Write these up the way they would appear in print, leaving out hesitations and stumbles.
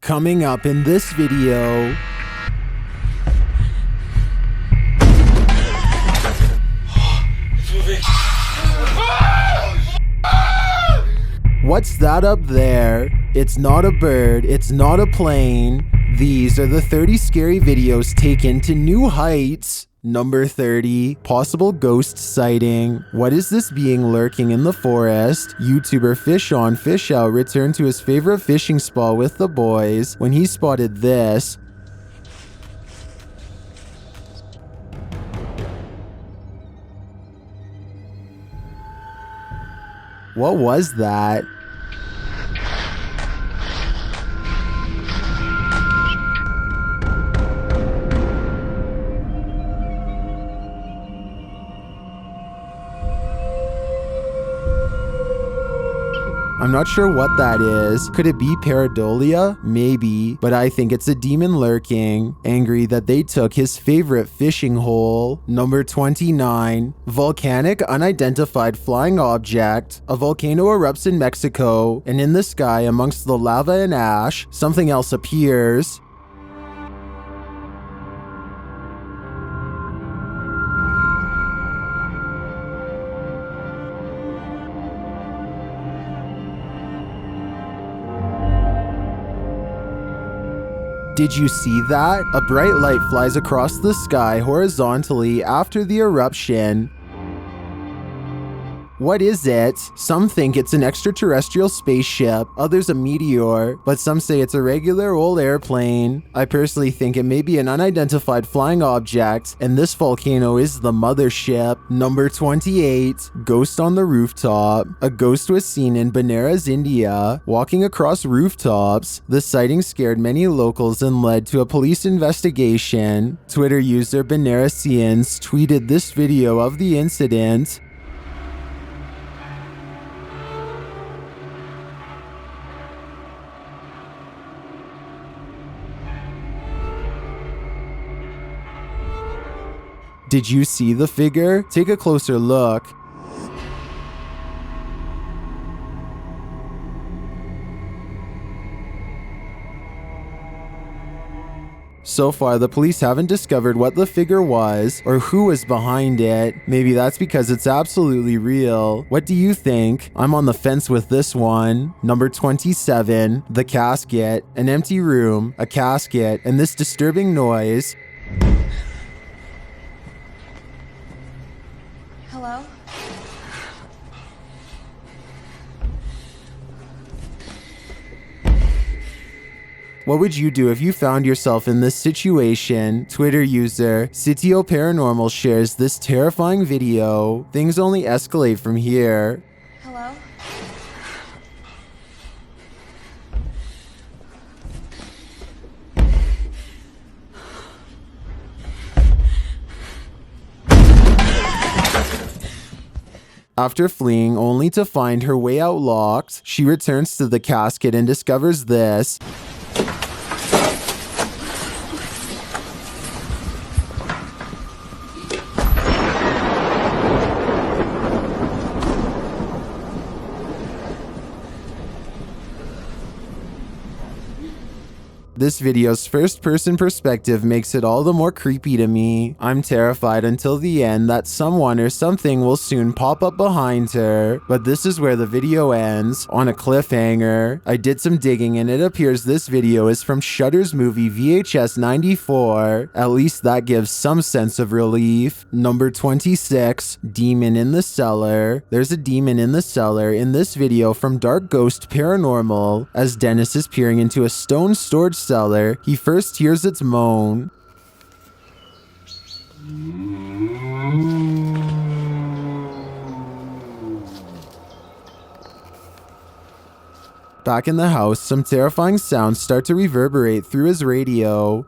Coming up in this video... It's moving. What's that up there? It's not a bird, it's not a plane. These are the 30 scary videos taken to new heights. Number 30, possible ghost sighting. What is this being lurking in the forest? YouTuber Fish On Fish Out returned to his favorite fishing spot with the boys when he spotted this. What was that? I'm not sure what that is. Could it be pareidolia? Maybe, but I think it's a demon lurking, angry that they took his favorite fishing hole. Number 29, volcanic unidentified flying object. A volcano erupts in Mexico, and in the sky amongst the lava and ash, something else appears. Did you see that? A bright light flies across the sky horizontally after the eruption. What is it? Some think it's an extraterrestrial spaceship, others a meteor, but some say it's a regular old airplane. I personally think it may be an unidentified flying object, and this volcano is the mothership. Number 28, ghost on the rooftop. A ghost was seen in Benares, India, walking across rooftops. The sighting scared many locals and led to a police investigation. Twitter user Benaresians tweeted this video of the incident. Did you see the figure? Take a closer look. So far, the police haven't discovered what the figure was or who was behind it. Maybe that's because it's absolutely real. What do you think? I'm on the fence with this one. Number 27, the casket. An empty room, a casket, and this disturbing noise. Hello? What would you do if you found yourself in this situation? Twitter user Sitio Paranormal shares this terrifying video. Things only escalate from here. Hello? After fleeing only to find her way out locked, she returns to the casket and discovers this. This video's first-person perspective makes it all the more creepy to me. I'm terrified until the end that someone or something will soon pop up behind her. But this is where the video ends, on a cliffhanger. I did some digging and it appears this video is from Shudder's movie VHS 94. At least that gives some sense of relief. Number 26, demon in the cellar. There's a demon in the cellar in this video from Dark Ghost Paranormal. As Dennis is peering into a stone storage cellar, he first hears its moan. Back in the house, some terrifying sounds start to reverberate through his radio.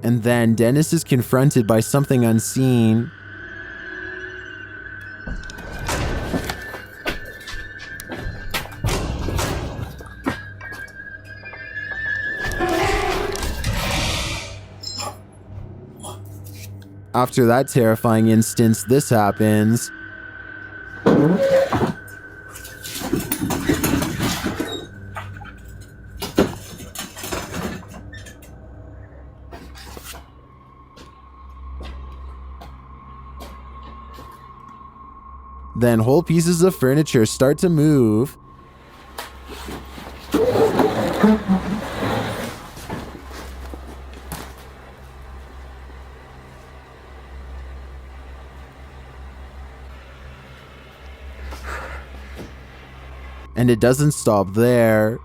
And then Dennis is confronted by something unseen. After that terrifying instance, this happens. Then whole pieces of furniture start to move. And it doesn't stop there.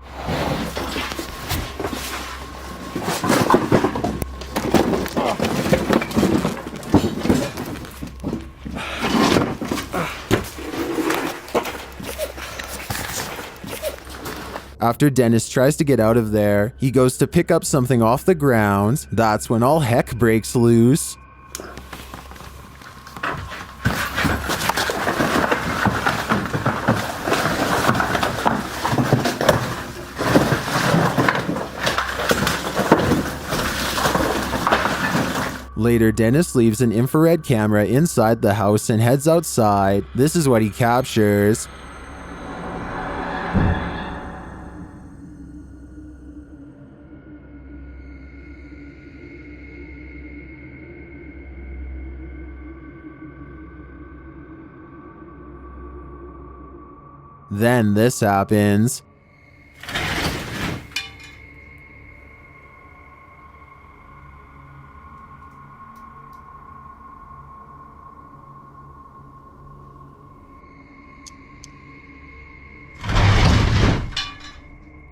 After Dennis tries to get out of there, he goes to pick up something off the ground. That's when all heck breaks loose. Later, Dennis leaves an infrared camera inside the house and heads outside. This is what he captures. Then this happens.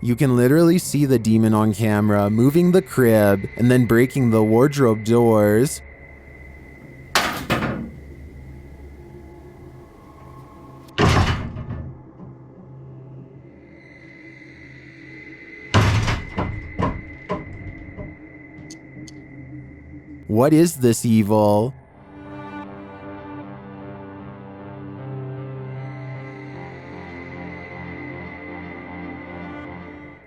You can literally see the demon on camera moving the crib and then breaking the wardrobe doors. What is this evil?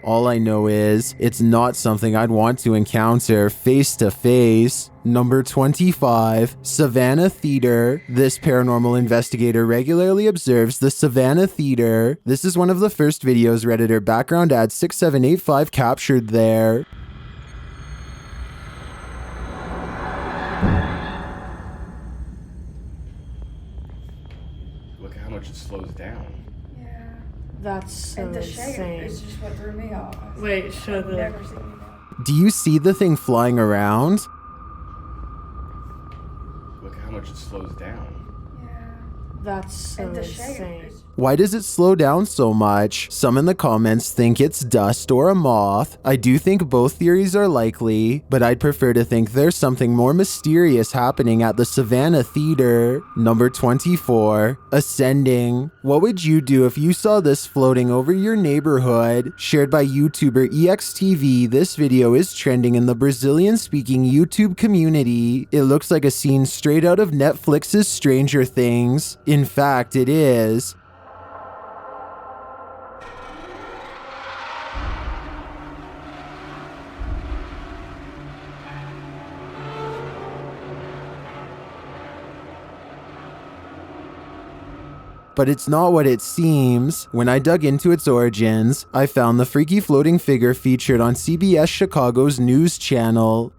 All I know is, it's not something I'd want to encounter face to face. Number 25, Savannah Theater. This paranormal investigator regularly observes the Savannah Theater. This is one of the first videos Redditor background ad 6785 captured there. Look at how much it slows down. That's so and the shape insane. is just what threw me off. Wait, show I've the... never seen that. Do you see the thing flying around? Look at how much it slows down. That's so And the shape insane. is Why does it slow down so much? Some in the comments think it's dust or a moth. I do think both theories are likely, but I'd prefer to think there's something more mysterious happening at the Savannah Theater. Number 24, Ascending. What would you do if you saw this floating over your neighborhood? Shared by YouTuber EXTV, this video is trending in the Brazilian-speaking YouTube community. It looks like a scene straight out of Netflix's Stranger Things. In fact, it is. But it's not what it seems. When I dug into its origins, I found the freaky floating figure featured on CBS Chicago's news channel.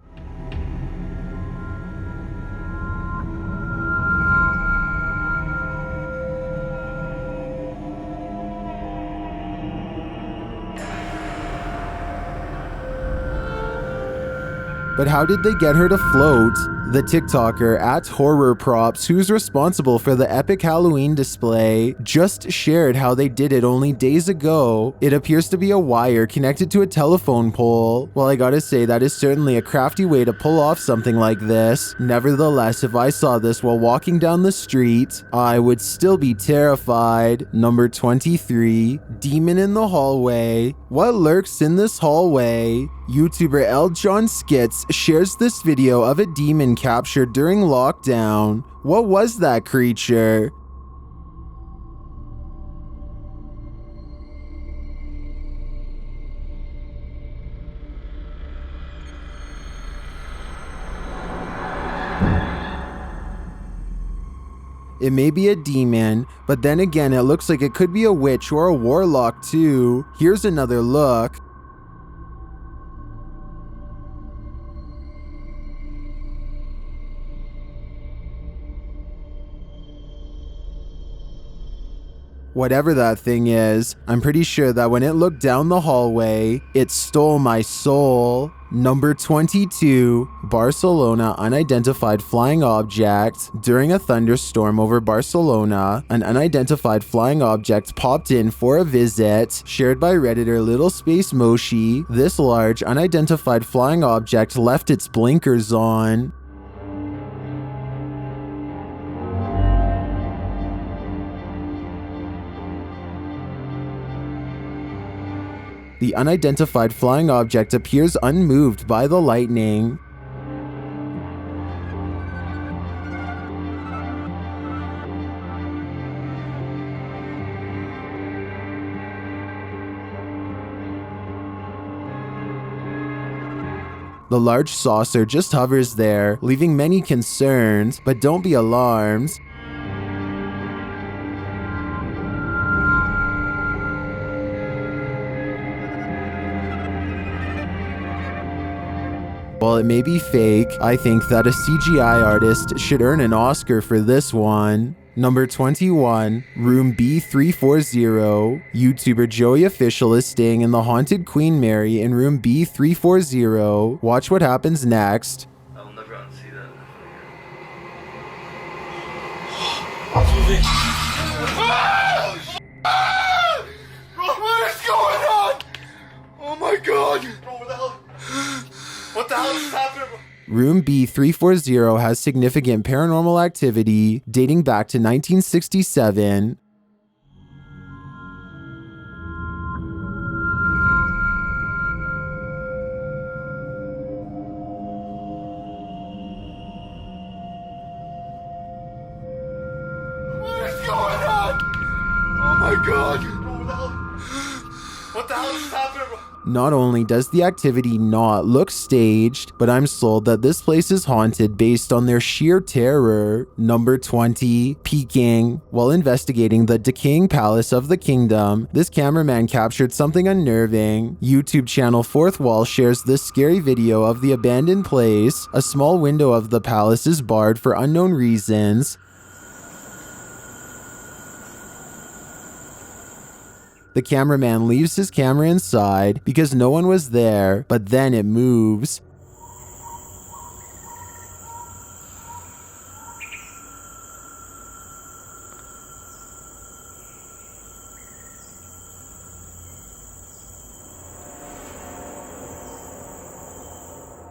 But how did they get her to float? The TikToker @HorrorProps, who's responsible for the epic Halloween display, just shared how they did it only days ago. It appears to be a wire connected to a telephone pole. Well, I gotta say, that is certainly a crafty way to pull off something like this. Nevertheless, if I saw this while walking down the street, I would still be terrified. Number 23, Demon in the Hallway. What lurks in this hallway? YouTuber L. John Skits shares this video of a demon captured during lockdown. What was that creature? It may be a demon, but then again it looks like it could be a witch or a warlock too. Here's another look. Whatever that thing is, I'm pretty sure that when it looked down the hallway, it stole my soul. Number 22, Barcelona unidentified flying object. During a thunderstorm over Barcelona, an unidentified flying object popped in for a visit. Shared by Redditor Little Space Moshi, this large unidentified flying object left its blinkers on. The unidentified flying object appears unmoved by the lightning. The large saucer just hovers there, leaving many concerned, but don't be alarmed. While it may be fake, I think that a CGI artist should earn an Oscar for this one. Number 21, room B340. YouTuber Joey Official is staying in the haunted Queen Mary in room B340. Watch what happens next. I will never unsee that. What is going on? Oh my god! Bro, what the hell? What the hell is happening? Room B340 has significant paranormal activity dating back to 1967. What is going on? Oh my god! Bro, what the hell is happening? Not only does the activity not look staged, but I'm sold that this place is haunted based on their sheer terror. Number 20, Peking. While investigating the decaying palace of the kingdom, this cameraman captured something unnerving. YouTube channel Fourth Wall shares this scary video of the abandoned place. A small window of the palace is barred for unknown reasons. The cameraman leaves his camera inside because no one was there, but then it moves.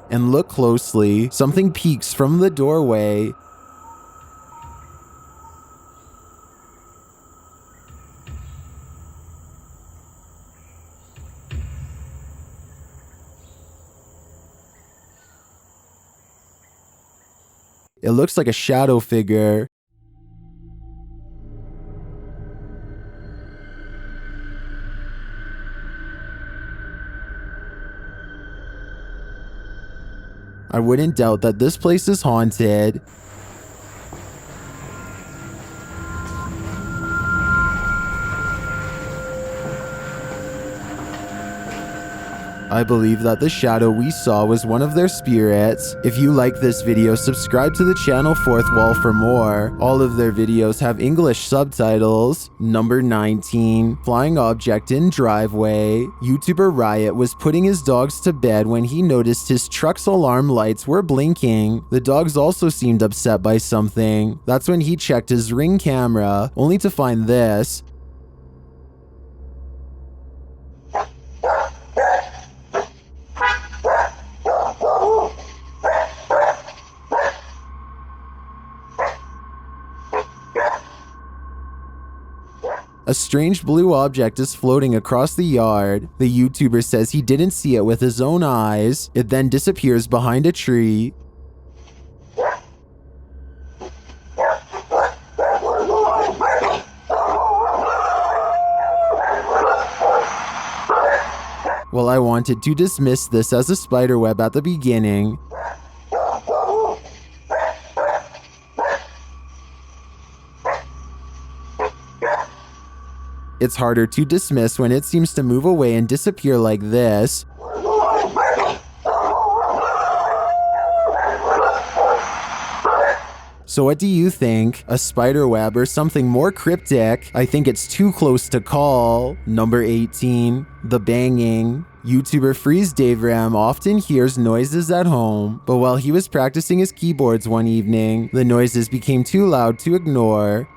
And look closely, something peeks from the doorway. It looks like a shadow figure. I wouldn't doubt that this place is haunted. I believe that the shadow we saw was one of their spirits. If you like this video, subscribe to the channel Fourth Wall for more. All of their videos have English subtitles. Number 19, flying object in driveway. YouTuber Riot was putting his dogs to bed when he noticed his truck's alarm lights were blinking. The dogs also seemed upset by something. That's when he checked his Ring camera, only to find this. A strange blue object is floating across the yard. The YouTuber says he didn't see it with his own eyes. It then disappears behind a tree. Well, I wanted to dismiss this as a spiderweb at the beginning. It's harder to dismiss when it seems to move away and disappear like this. So what do you think? A spider web or something more cryptic? I think it's too close to call. Number 18, the banging. YouTuber Freeze Dave Ram often hears noises at home, but while he was practicing his keyboards one evening, the noises became too loud to ignore.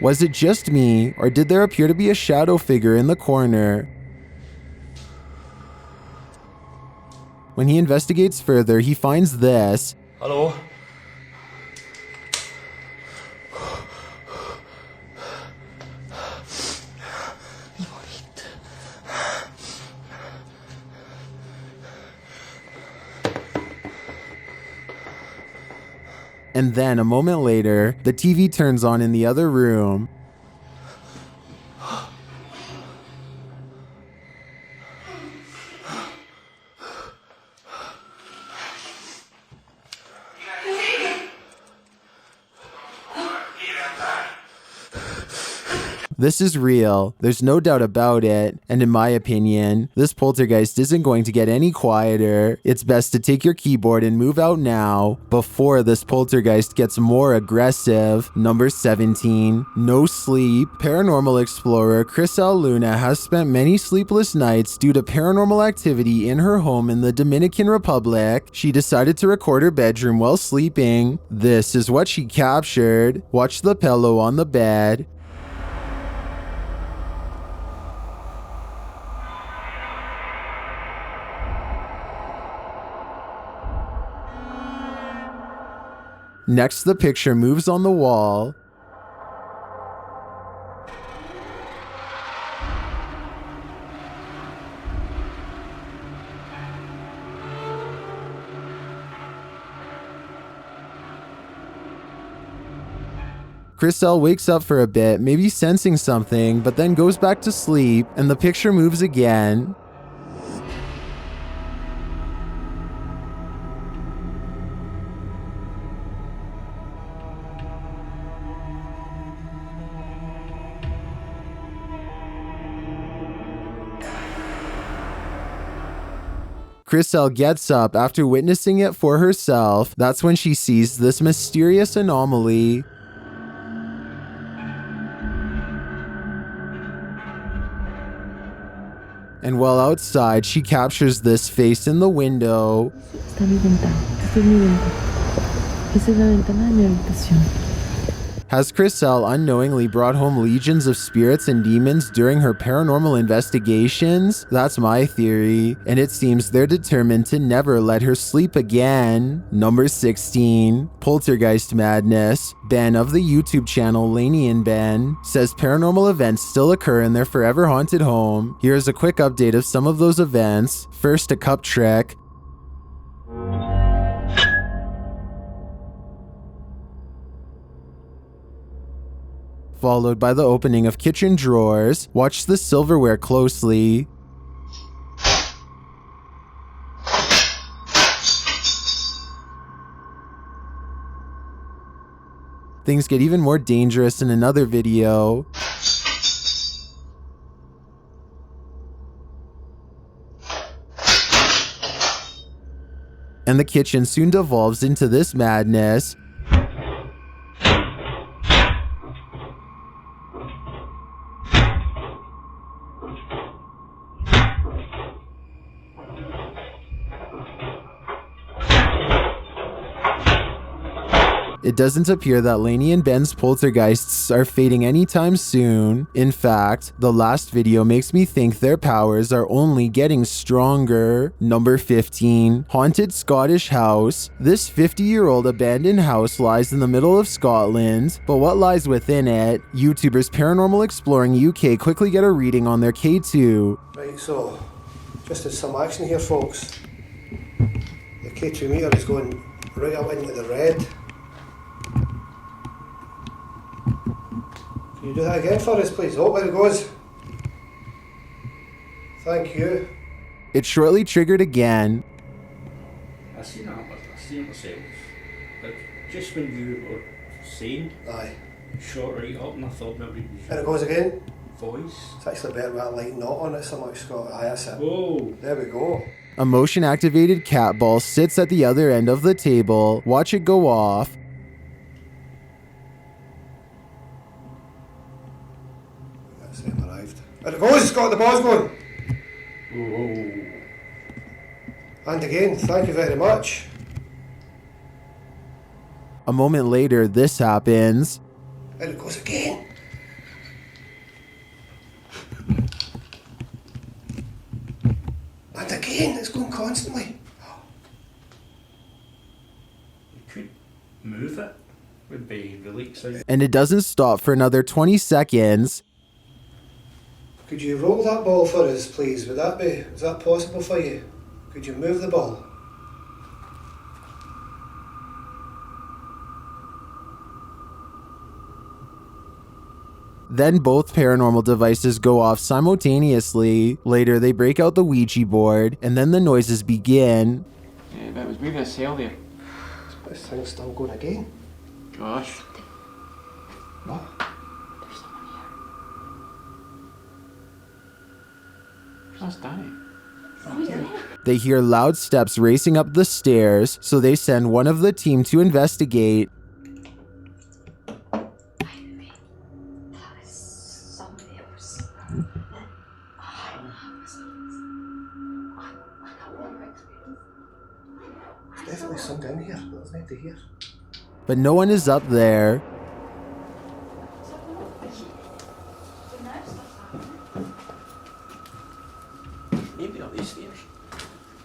Was it just me, or did there appear to be a shadow figure in the corner? When he investigates further, he finds this. Hello? And then, a moment later, the TV turns on in the other room. This is real, there's no doubt about it, and in my opinion, this poltergeist isn't going to get any quieter. It's best to take your keyboard and move out now, before this poltergeist gets more aggressive. Number 17, no sleep. Paranormal explorer Chris Luna has spent many sleepless nights due to paranormal activity in her home in the Dominican Republic. She decided to record her bedroom while sleeping. This is what she captured. Watch the pillow on the bed. Next, the picture moves on the wall. Chriselle wakes up for a bit, maybe sensing something, but then goes back to sleep, and the picture moves again. Chriselle gets up after witnessing it for herself. That's when she sees this mysterious anomaly. And while outside, she captures this face in the window. Esta es mi ventana. Esta es mi ventana. Esa es la ventana de mi habitación. Has Chriselle unknowingly brought home legions of spirits and demons during her paranormal investigations? That's my theory, and it seems they're determined to never let her sleep again. Number 16, Poltergeist Madness. Ben of the YouTube channel Laney and Ben says paranormal events still occur in their forever haunted home. Here's a quick update of some of those events. First, a cup trick. Followed by the opening of kitchen drawers. Watch the silverware closely. Things get even more dangerous in another video. And the kitchen soon devolves into this madness. It doesn't appear that Laney and Ben's poltergeists are fading anytime soon. In fact, the last video makes me think their powers are only getting stronger. Number 15, Haunted Scottish House. This 50-year-old abandoned house lies in the middle of Scotland, but what lies within it? YouTubers Paranormal Exploring UK quickly get a reading on their K2. Right, so, just as some action here, folks. The K2 meter is going right up into the red. Can you do that again for us, please? Oh, there it goes. Thank you. It shortly triggered again. I seen it happen. I seen it myself. Like, just when you were saying, Aye. shot right up, and I thought maybe it was There it your goes again. voice. It's actually better with that light not on it so much, Scott. Aye, that's it. Whoa! There we go. A motion-activated cat ball sits at the other end of the table. Watch it go off. That's it, arrived. There it goes, Scott, the ball's going. Whoa! And again, thank you very much. A moment later, this happens. There it goes again. And again, it's going constantly. You could move it. Would be really exciting. And it doesn't stop for another 20 seconds. Could you roll that ball for us, please? Is that possible for you? Could you move the ball? Then both paranormal devices go off simultaneously. Later, they break out the Ouija board, and then the noises begin. Yeah, that was moving a cell there. This thing's still going again. Gosh. What? That's Danny. They hear loud steps racing up the stairs, so they send one of the team to investigate. There's definitely some down here. There's nothing to hear. But no one is up there. Maybe up these stairs.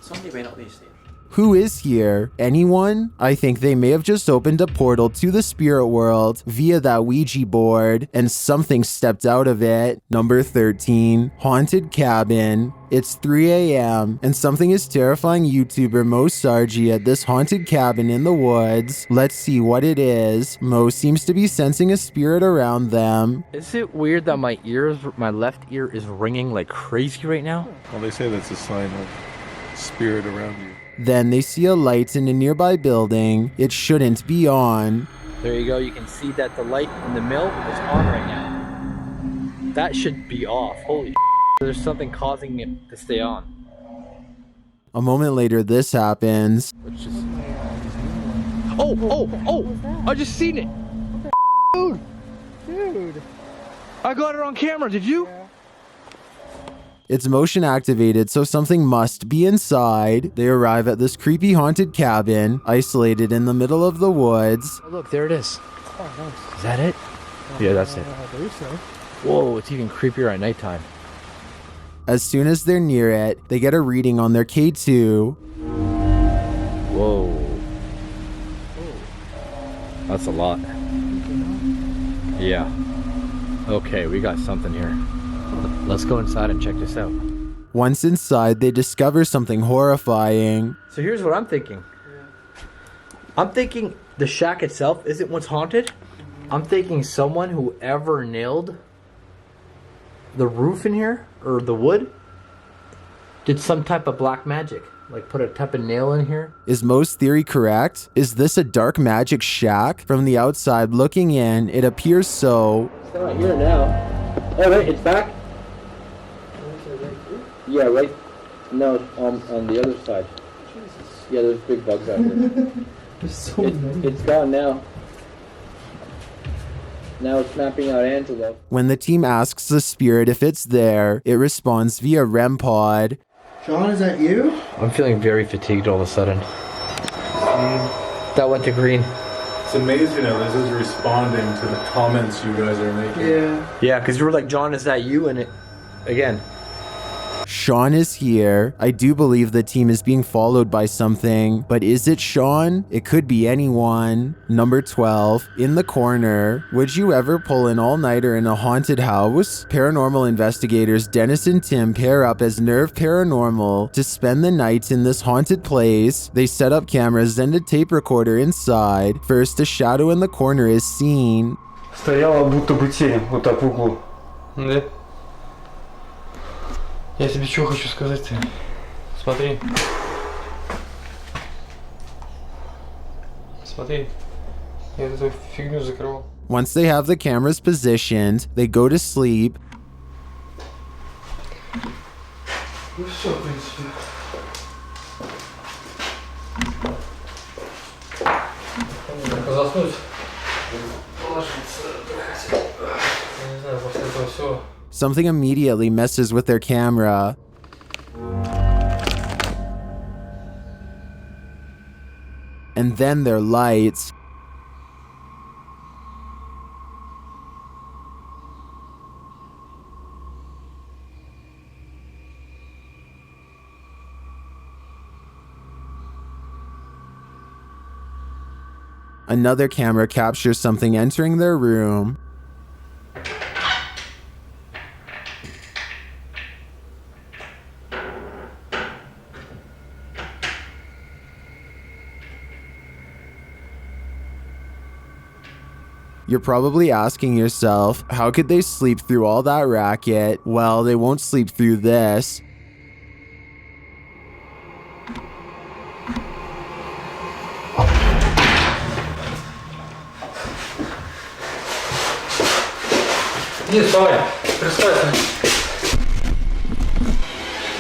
Somebody went up these stairs. Who is here? Anyone? I think they may have just opened a portal to the spirit world via that Ouija board, and something stepped out of it. Number 13, Haunted Cabin. It's 3 a.m. and something is terrifying YouTuber Mo Sargi at this haunted cabin in the woods. Let's see what it is. Mo seems to be sensing a spirit around them. Is it weird that my left ear is ringing like crazy right now? Well, they say that's a sign of spirit around you. Then they see a light in a nearby building. It shouldn't be on. There you go. You can see that the light in the mill is on right now. That should be off. Holy there's something causing it to stay on. A moment later, this happens. Which is... Oh! I just seen it! Dude! I got it on camera, did you? It's motion activated, so something must be inside. They arrive at this creepy haunted cabin, isolated in the middle of the woods. Oh, look, there it is. Oh, nice. Is that it? Yeah, that's it. I believe so. Whoa, it's even creepier at nighttime. As soon as they're near it, they get a reading on their K2. Whoa. That's a lot. Yeah. Okay, we got something here. Let's go inside and check this out. Once inside, they discover something horrifying. So here's what I'm thinking. I'm thinking the shack itself isn't what's haunted. I'm thinking someone who ever nailed the roof in here, or the wood, did some type of black magic. Like put a type of nail in here. Is Mo's theory correct? Is this a dark magic shack? From the outside looking in, it appears so. It's not here now. Oh wait, it's back? Yeah, right. No, on the other side. Yeah, there's big bugs out here. There's so many. It's gone now. Now it's mapping out Angelo. When the team asks the spirit if it's there, it responds via REM pod. Sean, is that you? I'm feeling very fatigued all of a sudden. That went to green. It's amazing how this is responding to the comments you guys are making. Yeah. Yeah, because you were like, John, is that you? And it, again. Sean is here. I do believe the team is being followed by something, but is it Sean? It could be anyone. Number 12, in the corner. Would you ever pull an all-nighter in a haunted house? Paranormal investigators Dennis and Tim pair up as Nerve Paranormal to spend the night in this haunted place. They set up cameras and a tape recorder inside. First, a shadow in the corner is seen. Стояла будто бы тень вот так в углу. Да? Я тебе что хочу сказать-то? Смотри. Смотри. Я эту фигню закрывал. Once they have the cameras positioned, they go to sleep. Ну все, в принципе. Заснуть. Положиться. Я не знаю, после этого все. Something immediately messes with their camera. And then their lights. Another camera captures something entering their room. You're probably asking yourself, how could they sleep through all that racket? Well, they won't sleep through this.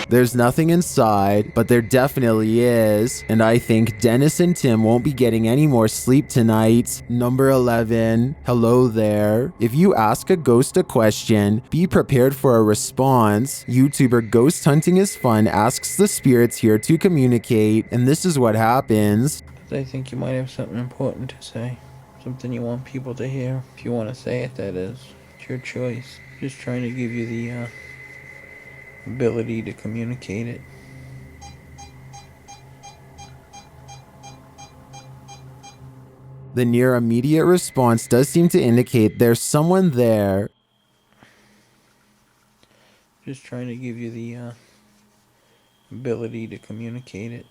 There's nothing inside, but there definitely is. And I think Dennis and Tim won't be getting any more sleep tonight. Number 11. Hello there. If you ask a ghost a question, be prepared for a response. YouTuber Ghost Hunting is Fun asks the spirits here to communicate, and this is what happens. I think you might have something important to say. Something you want people to hear. If you want to say it, that is. It's your choice. Just trying to give you the ability to communicate it. The near immediate response does seem to indicate there's someone there. Just trying to give you the ability to communicate it.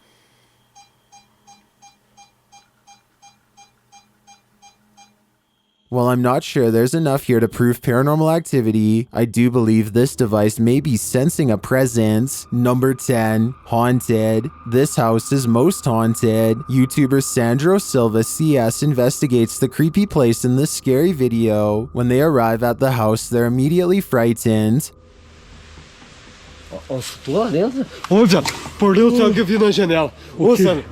While I'm not sure there's enough here to prove paranormal activity, I do believe this device may be sensing a presence. Number 10, haunted. This house is most haunted. YouTuber Sandro Silva CS investigates the creepy place in this scary video. When they arrive at the house, they're immediately frightened. Lá dentro? Ô, viado, por Deus, tem alguém vindo na janela. Ô, Sandro,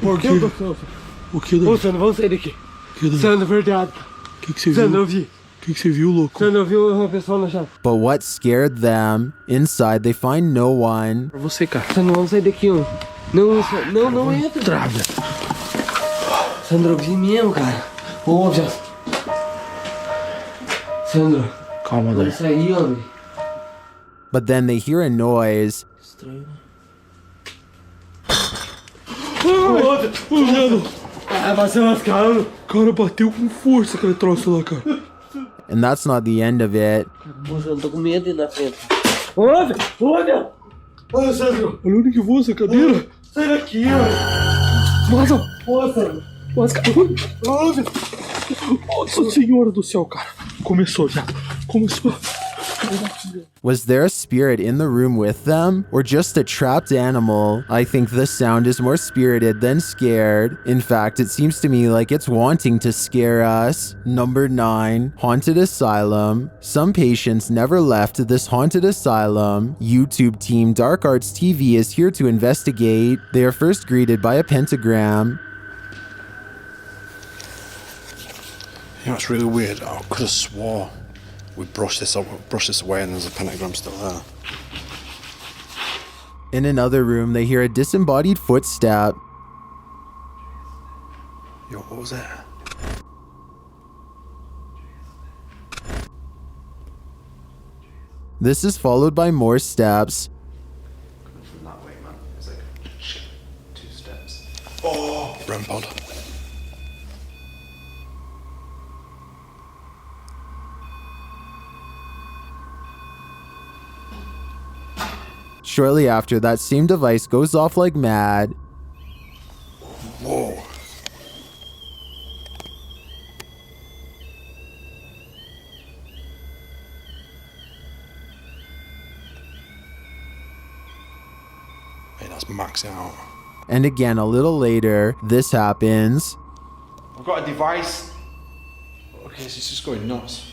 por Deus do céu. O que? Ô, Sandro, vamos sair daqui. Sandro, verdade. O que você viu? Sandro, eu vi. O que você viu, louco? Sandro, eu vi uma pessoa na janela. But what scared them? Inside, they find no one. Pra você, cara. Sandro, vamos sair daqui, ó. Não entra. Trava. Sandro, eu vi mesmo, cara. Ô, viado. Sandro. Calma, Dani. Vamos sair, homem. But then they hear a noise. Estranho. Ô, viado. Vai ser lascado. Cara, bateu com força aquele troço lá, cara. And that's not the end of it. Moça, eu tô com medo de ir na frente. Olha! Olha, Sandro! Olha onde que voa essa cadeira. Sai daqui, ó. Nossa! Olha, Sandro! Olha! Nossa Senhora do céu, cara. Começou já. Começou. Was there a spirit in the room with them, or just a trapped animal? I think the sound is more spirited than scared. In fact, it seems to me like it's wanting to scare us. Number 9, haunted asylum. Some patients never left this haunted asylum. YouTube team Dark Arts TV is here to investigate. They are first greeted by a pentagram. You know, it's really weird. I could have swore we brushed this away and there's a pentagram still there. In another room, they hear a disembodied footstep. Yo, what was that? This is followed by more steps. Coming from that way, man. It's like 2 steps. Oh, REM pod. Shortly after, that same device goes off like mad. Whoa. let's max it out. And again, a little later, this happens. I've got a device. Okay, so it's just going nuts.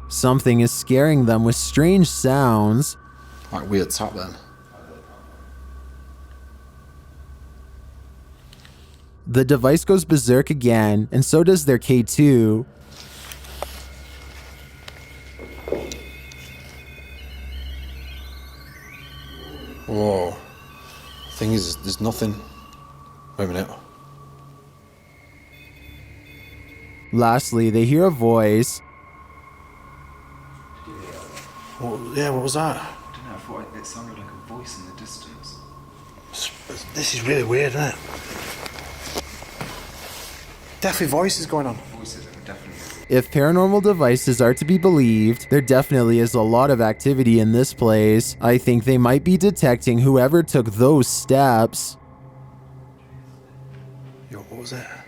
Something is scaring them with strange sounds. Like weird tap then. The device goes berserk again, and so does their K2. Whoa. Thing is, there's nothing. Wait a minute. Lastly, they hear a voice. Yeah, what was that? I don't know, I thought it sounded like a voice in the distance. This is really weird, isn't it? Definitely voices going on. Voices, definitely. If paranormal devices are to be believed, there definitely is a lot of activity in this place. I think they might be detecting whoever took those steps. Yo, what was that?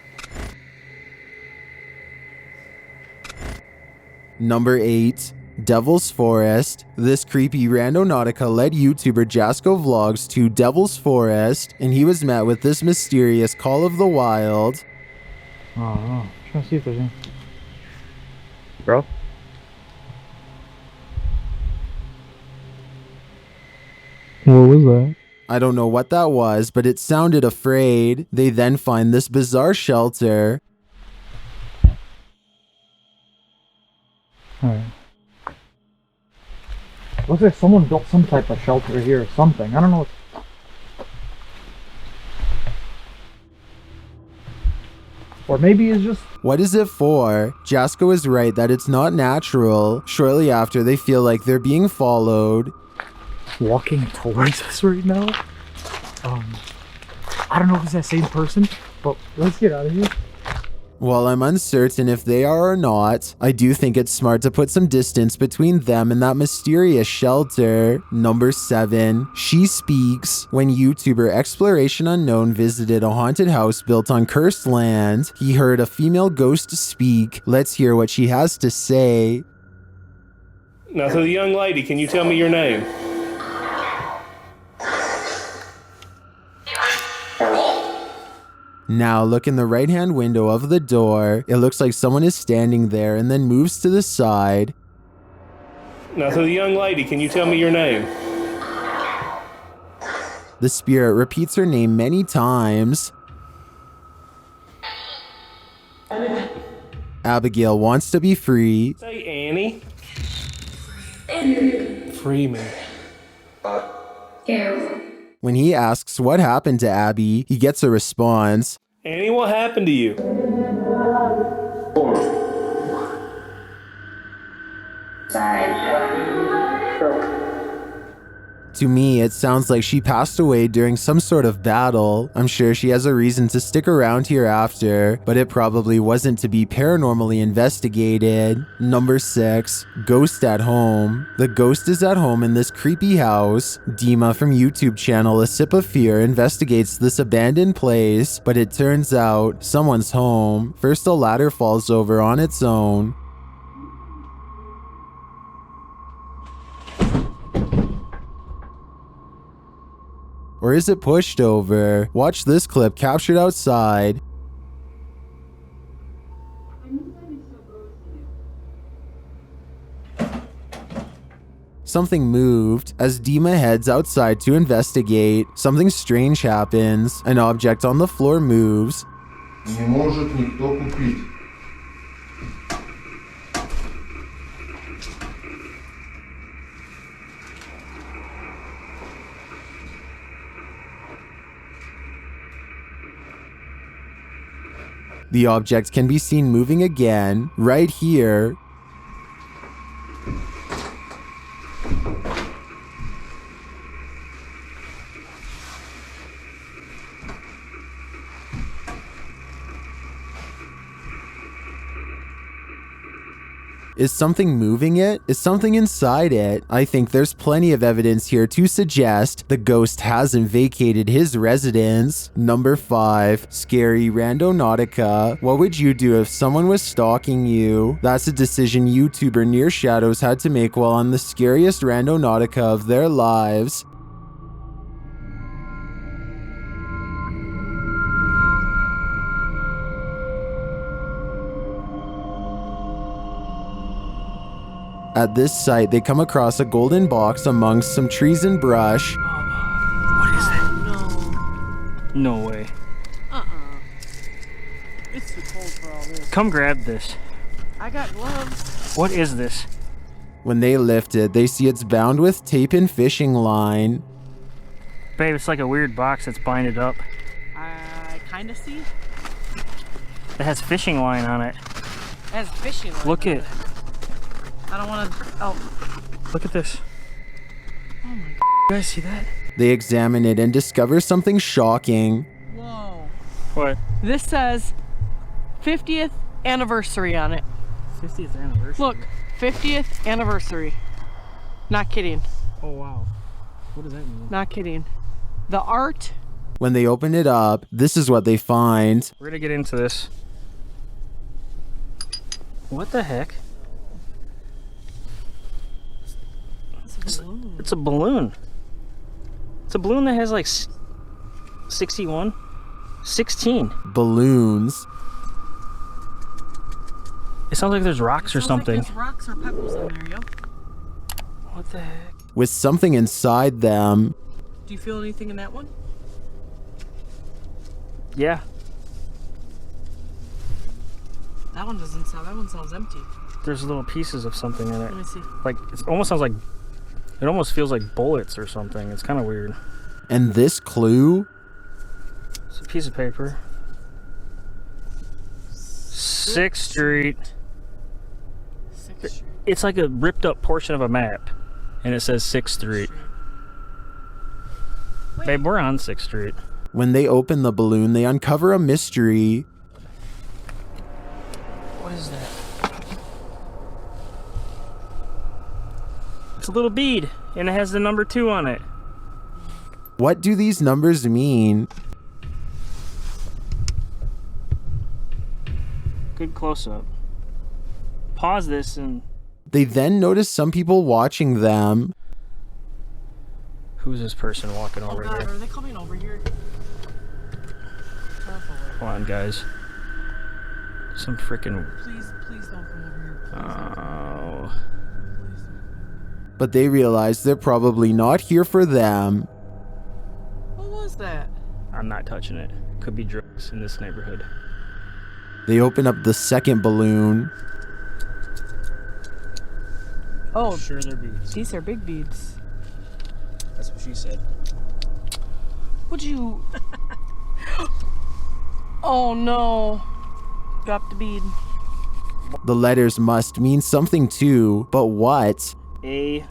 Number 8. Devil's Forest. This creepy Randonautica-led YouTuber Jasko vlogs to Devil's Forest, and he was met with this mysterious call of the wild. Oh, trying to see if there's any. Bro? What was that? I don't know what that was, but it sounded afraid. They then find this bizarre shelter. Alright. Looks like someone built some type of shelter here or something. I don't know. Or maybe it's just... What is it for? Jasko is right that it's not natural. Shortly after, they feel like they're being followed. Walking towards us right now? I don't know if it's that same person, but let's get out of here. While I'm uncertain if they are or not, I do think it's smart to put some distance between them and that mysterious shelter. Number 7. She speaks. When YouTuber Exploration Unknown visited a haunted house built on cursed land, he heard a female ghost speak. Let's hear what she has to say. Now, so the young lady, can you tell me your name? Now look in the right-hand window of the door. It looks like someone is standing there and then moves to the side. Now, so the young lady, can you tell me your name? The spirit repeats her name many times. Abigail wants to be free. Say Annie. Free me. When he asks what happened to Abby, he gets a response. Annie, what happened to you? To me, it sounds like she passed away during some sort of battle. I'm sure she has a reason to stick around here after, but it probably wasn't to be paranormally investigated. Number 6. Ghost at home. The ghost is at home in this creepy house. Dima from YouTube channel A Sip of Fear investigates this abandoned place, but it turns out someone's home. First, a ladder falls over on its own. Or is it pushed over? Watch this clip captured outside. Something moved. As Dima heads outside to investigate, something strange happens. An object on the floor moves. Не может никто купить. The object can be seen moving again, right here. Is something moving it? Is something inside it? I think there's plenty of evidence here to suggest the ghost hasn't vacated his residence. Number 5, scary randonautica. What would you do if someone was stalking you? That's a decision YouTuber Near Shadows had to make while on the scariest randonautica of their lives. At this site, they come across a golden box amongst some trees and brush. What is that? No way. It's too cold for all this. Come grab this. I got gloves. What is this? When they lift it, they see it's bound with tape and fishing line. Babe, it's like a weird box that's binded up. I kind of see. It has fishing line on it. It has fishing line. Look at. I don't want to. Oh. Look at this. Oh my God. You guys see that? They examine it and discover something shocking. Whoa. What? This says 50th anniversary on it. 50th anniversary? Look, 50th anniversary. Not kidding. Oh, wow. What does that mean? Not kidding. The art. When they open it up, this is what they find. We're gonna get into this. What the heck? It's a balloon. It's a balloon that has like 61? 16. Balloons. It sounds like there's rocks or something. Like there's rocks or pebbles in there, yep. What the heck? With something inside them. Do you feel anything in that one? Yeah. That one doesn't sound, that one sounds empty. There's little pieces of something in it. Let me see. Like, it almost sounds like, it almost feels like bullets or something. It's kind of weird. And this clue? It's a piece of paper. 6th Street. 6th Street. It's like a ripped up portion of a map. And it says 6th Street. Wait. Babe, we're on 6th Street. When they open the balloon, they uncover a mystery. What is that? It's a little bead, and it has the number 2 on it. What do these numbers mean? Good close-up. Pause this and... They then notice some people watching them. Who's this person walking over God, here? are they coming over here? Come on, guys. Some freaking... Please don't come over here. Oh. But they realize they're probably not here for them. What was that? I'm not touching it. Could be drugs in this neighborhood. They open up the second balloon. Oh, sure they're beads. These are big beads. That's what she said. Would you... Oh no. Dropped the bead. The letters must mean something too, but what? AZS.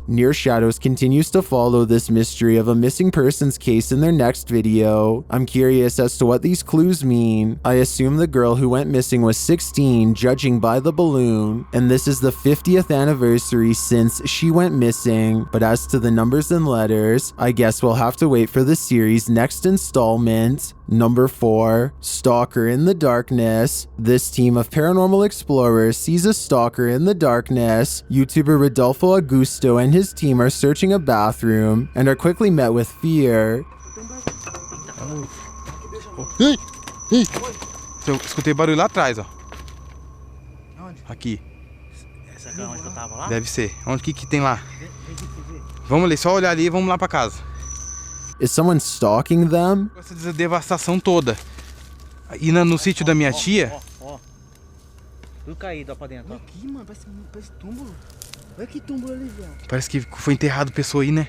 Near Shadows continues to follow this mystery of a missing persons case in their next video. I'm curious as to what these clues mean. I assume the girl who went missing was 16, judging by the balloon, and this is the 50th anniversary since she went missing. But as to the numbers and letters, I guess we'll have to wait for the series' next installment. Number 4, Stalker in the Darkness. This team of paranormal explorers sees a stalker in the darkness. YouTuber Rodolfo Augusto and his team are searching a bathroom and are quickly met with fear. Ei! Ei! Eu escutei barulho lá atrás, ó. Aqui. Essa aqui é onde eu tava lá? Deve ser. Onde que tem lá? Vamos ali, só olhar ali e vamos lá pra casa. Is someone stalking them? Essa devastação toda. E no sítio da minha tia... Ó. Tudo caído, ó, pra dentro. Ó. Aqui, mano, parece túmulo. Olha que túmulo ali, velho. Parece que foi enterrado pessoa aí, né?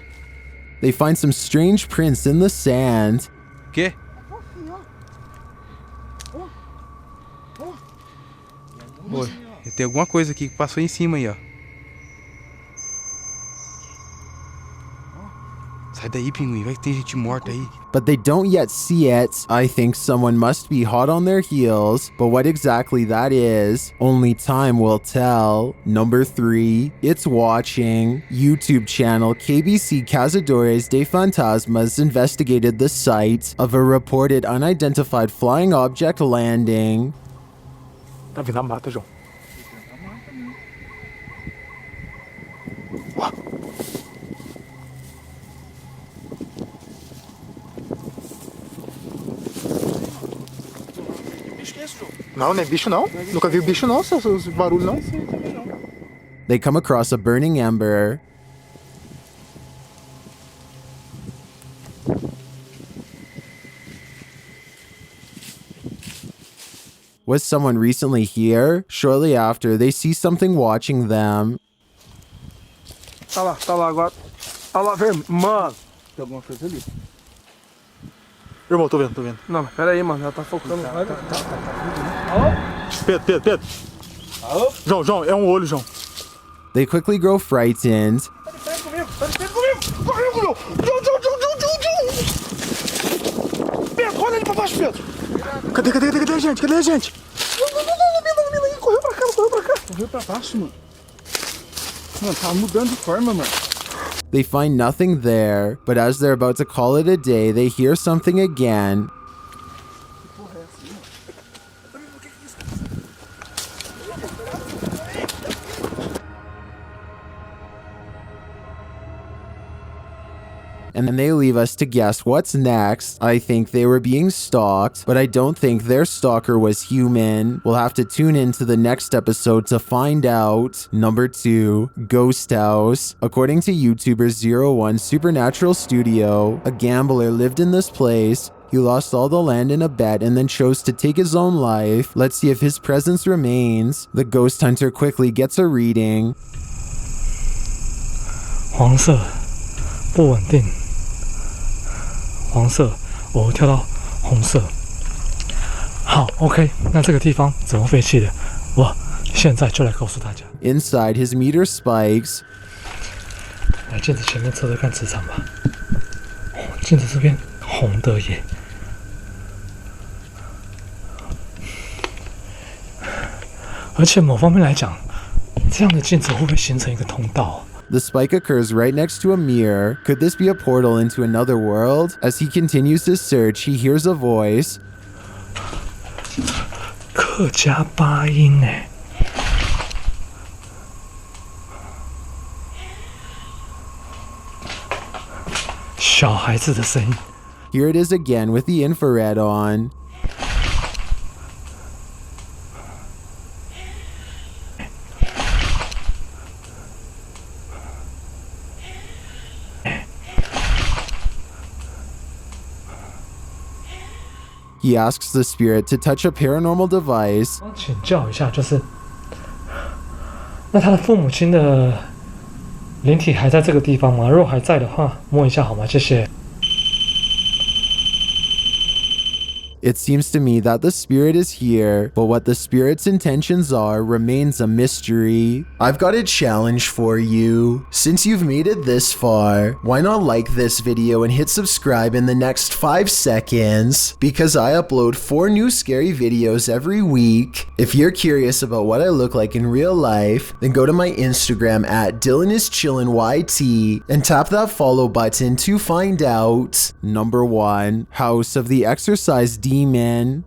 They find some strange prints in the sand. Quê? Oi, tem alguma coisa aqui que passou em cima aí, ó. Sai daí, pinguim, vai que tem gente morta aí. But they don't yet see it. I think someone must be hot on their heels, but what exactly that is, only time will tell. Number 3, it's watching. YouTube channel KBC Cazadores de Fantasmas investigated the site of a reported unidentified flying object landing. Tá vindo a mata, João. Não, não é bicho não. Nunca vi bicho não, esses barulhos não. They come across a burning ember. Was someone recently here? Shortly after, they see something watching them. Tá lá agora. Tá lá, velho. Mano. Tem alguma coisa ali. Irmão, tô vendo. Não, pera aí, mano. Ela tá focando. Alô? Pedro. Alô? João, é um olho, João. They quickly grow frightened. Pera comigo. Corre, João. Pedro, olha ali pra baixo, Pedro. Cadê a gente? Correu pra cá. Correu pra baixo, mano. Mano, tá mudando de forma, mano. They find nothing there, but as they're about to call it a day, they hear something again. And then they leave us to guess what's next. I think they were being stalked, but I don't think their stalker was human. We'll have to tune into the next episode to find out. Number 2, Ghost House. According to YouTuber 01 Supernatural Studio, a gambler lived in this place. He lost all the land in a bet and then chose to take his own life. Let's see if his presence remains. The ghost hunter quickly gets a reading. 黄色，不稳定。黄色，我跳到红色。好 ，OK， 那这个地方怎么废弃的？我现在就来告诉大家。Inside, his meter spikes. 来镜子前面测测看磁场吧。镜子这边红的耶。而且某方面来讲，这样的镜子会不会形成一个通道？ The spike occurs right next to a mirror. Could this be a portal into another world? As he continues his search, he hears a voice. 客家八音哎。小孩子的声音。 Here it is again with the infrared on. He asks the spirit to touch a paranormal device. 请教一下，就是那他的父母亲的灵体还在这个地方吗？如果还在的话，摸一下好吗？谢谢。 It seems to me that the spirit is here, but what the spirit's intentions are remains a mystery. I've got a challenge for you. Since you've made it this far, why not like this video and hit subscribe in the next 5 seconds? Because I upload 4 new scary videos every week. If you're curious about what I look like in real life, then go to my Instagram at DylanIsChillinYT and tap that follow button to find out. Number 1, House of the Exorcised Demon.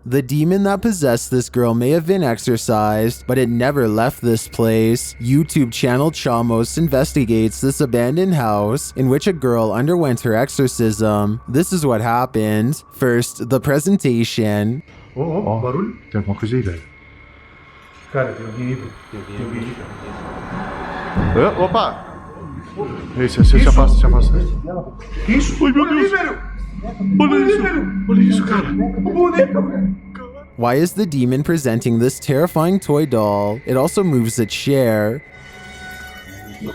The demon that possessed this girl may have been exorcised, but it never left this place. YouTube channel Chamos investigates this abandoned house in which a girl underwent her exorcism. This is what happened. First, the presentation. Barulho? Tem alguma coisa aí, velho? Cara, tem alguém aí, Opa! Ei, se afasta. Que isso? Oi, meu Deus! Olha isso, cara! O boneco, velho! Why is the demon presenting this terrifying toy doll? It also moves a chair. Meu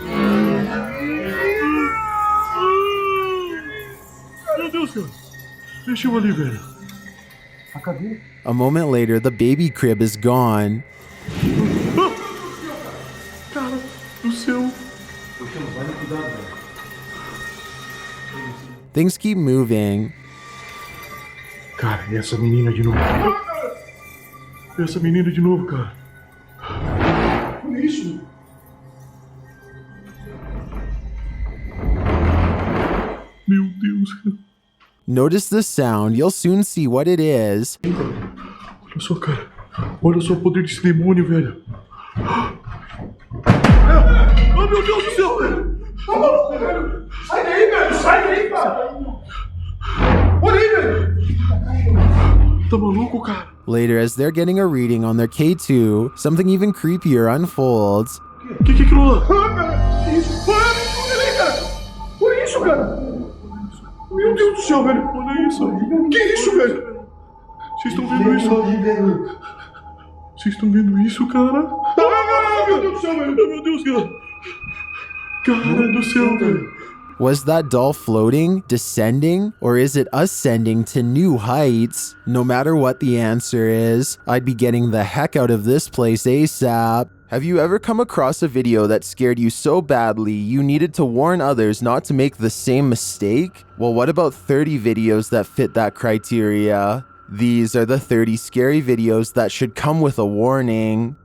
Deus, cara! Deixa eu ali, velho. A moment later, the baby crib is gone. Cara do céu! Things keep moving. Cara, e essa menina de novo? E essa menina de novo, cara? Olha isso! Meu Deus, cara. Notice the sound, you'll soon see what it is. Olha só, cara. Olha só o poder desse demônio, velho. Oh, meu Deus do céu, velho! Tá maluco, velho? Sai daí, velho! Sai daí, cara! Olha aí, velho! Tá maluco, cara? Later, as they're getting a reading on their K2, something even creepier unfolds. Que é aquilo lá? Ah, cara! Que isso? Olha aí, cara! Olha isso, cara! Meu Deus do céu, velho! Olha isso! Que isso, velho? Vocês estão vendo isso? Vocês estão vendo isso, cara? Ah, meu Deus do céu, velho! Meu Deus, cara! Cara do céu, velho! Was that doll floating, descending, or is it ascending to new heights? No matter what the answer is, I'd be getting the heck out of this place ASAP. Have you ever come across a video that scared you so badly you needed to warn others not to make the same mistake? Well, what about 30 videos that fit that criteria? These are the 30 scary videos that should come with a warning.